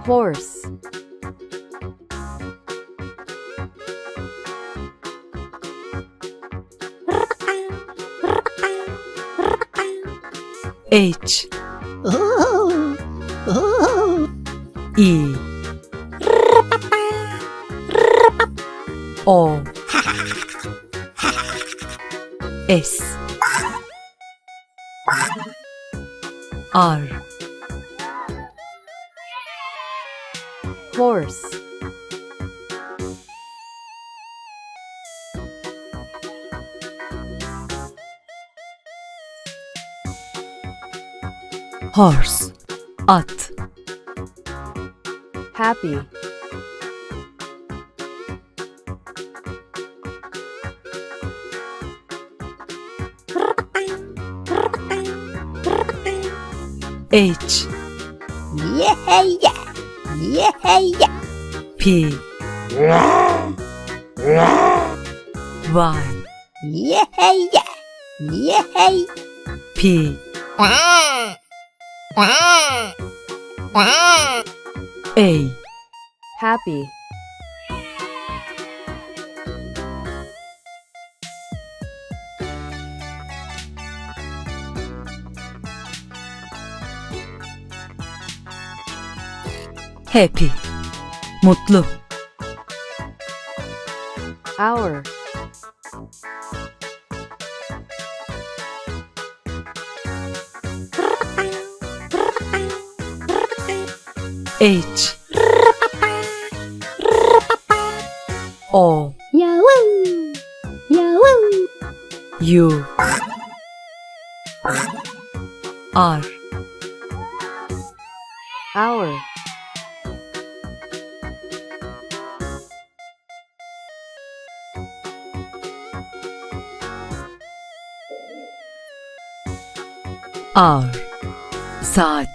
horse, H E O S R horse, horse at happy, H Yeah, yeah, yeah, yeah. P Y Yeah, yeah, yeah. P Quack, quack, quack. A happy, happy mutlu hour, H O Yahoo! Yahoo! U R hour, R saat